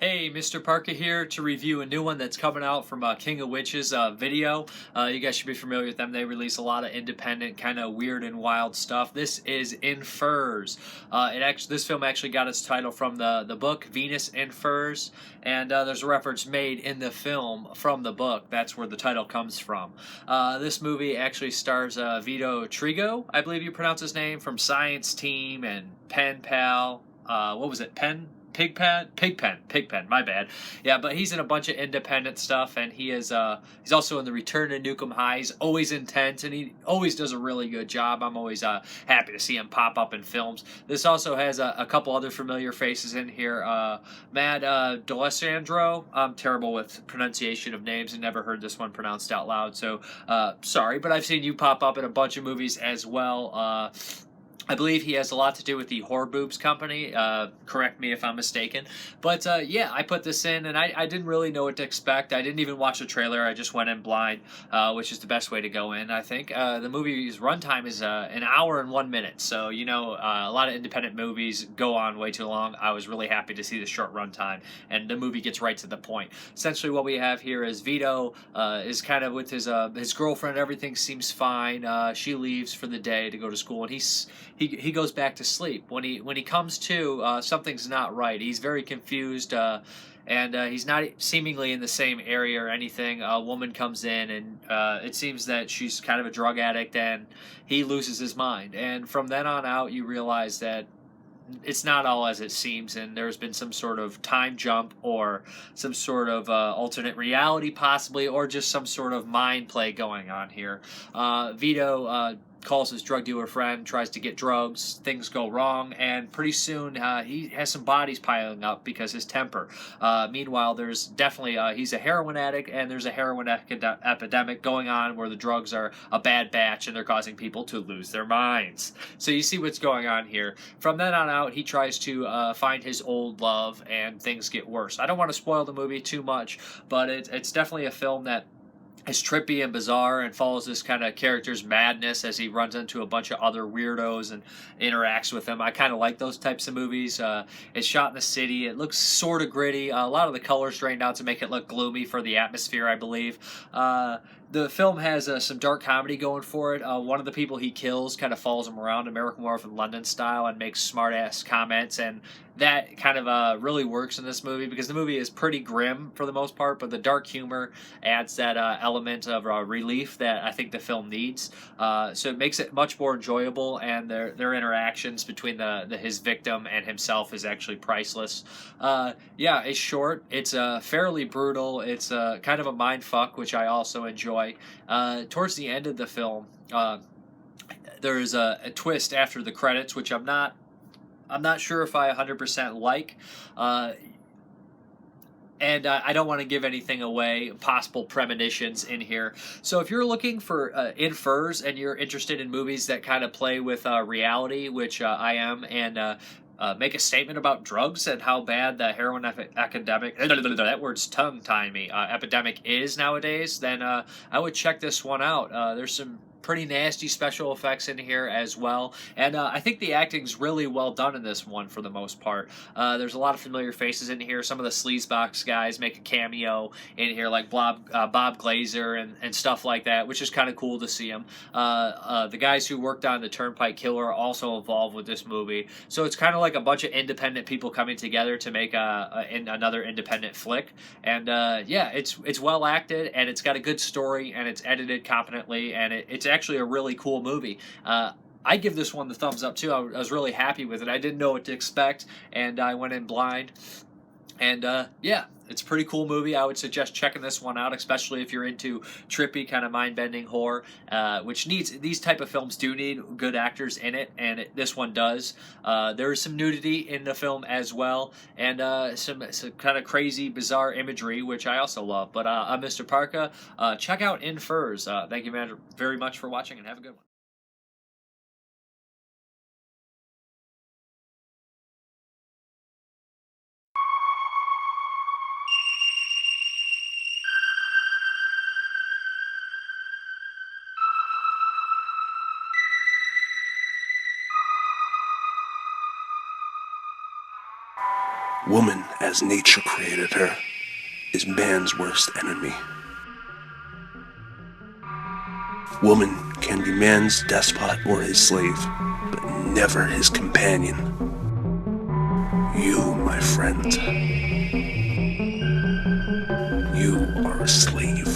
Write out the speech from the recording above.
Hey, Mrparka here to review a new one that's coming out from King of Witches video. You guys should be familiar with them. They release a lot of independent, kind of weird and wild stuff. This is In Furs. This film actually got its title from the book Venus in Furs, and there's a reference made in the film from the book. That's where the title comes from. This movie actually stars Vito Trigo, I believe you pronounce his name, from Science Team and Pen Pal. What was it? Pigpen, my bad. Yeah, but he's in a bunch of independent stuff, and he's also in the Return to Nukem High. He's always intense, and he always does a really good job. I'm always happy to see him pop up in films. This also has a couple other familiar faces in here. Matt D'Alessandro. I'm terrible with pronunciation of names and never heard this one pronounced out loud, so sorry, but I've seen you pop up in a bunch of movies as well. I believe he has a lot to do with the Whore Boobs company. Correct me if I'm mistaken. But yeah, I put this in, and I didn't really know what to expect. I didn't even watch the trailer. I just went in blind, which is the best way to go in, I think. The movie's runtime is an hour and 1 minute. So, you know, a lot of independent movies go on way too long. I was really happy to see the short runtime, and the movie gets right to the point. Essentially, what we have here is Vito is kind of with his girlfriend. Everything seems fine. She leaves for the day to go to school, and he goes back to sleep. When he comes to, something's not right. He's very confused, and he's not seemingly in the same area or anything. A woman comes in, and it seems that she's kind of a drug addict, and he loses his mind. And from then on out, you realize that it's not all as it seems, and there's been some sort of time jump or some sort of alternate reality possibly, or just some sort of mind play going on here. Vito calls his drug dealer friend, tries to get drugs, things go wrong, and pretty soon he has some bodies piling up because his temper. Meanwhile, there's definitely, he's a heroin addict, and there's a heroin epidemic going on where the drugs are a bad batch and they're causing people to lose their minds. So you see what's going on here. From then on out, he tries to find his old love, and things get worse. I don't want to spoil the movie too much, but it's definitely a film that is trippy and bizarre and follows this kind of character's madness as he runs into a bunch of other weirdos and interacts with them. I kind of like those types of movies. It's shot in the city. It looks sort of gritty. A lot of the colors drained out to make it look gloomy for the atmosphere, I believe. The film has some dark comedy going for it. One of the people he kills kind of follows him around American Werewolf in London style and makes smart-ass comments, and that kind of really works in this movie because the movie is pretty grim for the most part, but the dark humor adds that element of relief that I think the film needs. So it makes it much more enjoyable, and their interactions between his victim and himself is actually priceless. Yeah, it's short. It's fairly brutal. It's kind of a mind fuck, which I also enjoy. Towards the end of the film, there's a twist after the credits, which I'm not sure if I 100% like. And I don't want to give anything away, possible premonitions in here. So if you're looking for In Furs and you're interested in movies that kind of play with reality, which I am, and make a statement about drugs and how bad the heroin epidemic, that word's tongue-tying me, epidemic is nowadays, then I would check this one out. There's some pretty nasty special effects in here as well, and I think the acting's really well done in this one for the most part. There's a lot of familiar faces in here. Some of the sleazebox guys make a cameo in here, like Bob Glazer and stuff like that, which is kind of cool to see them. The guys who worked on The Turnpike Killer are also involved with this movie, so it's kind of like a bunch of independent people coming together to make another independent flick. And yeah, it's well acted, and it's got a good story, and it's edited competently, and it's actually a really cool movie. I give this one the thumbs up too. I was really happy with it. I didn't know what to expect, and I went in blind. And yeah, it's a pretty cool movie. I would suggest checking this one out, especially if you're into trippy kind of mind-bending horror, which these type of films do need good actors in it, and this one does. There is some nudity in the film as well, and some kind of crazy, bizarre imagery, which I also love. But I'm Mrparka. Check out In Furs. Thank you very much for watching, and have a good one. Woman, as nature created her, is man's worst enemy. Woman can be man's despot or his slave, but never his companion. You, my friend, you are a slave.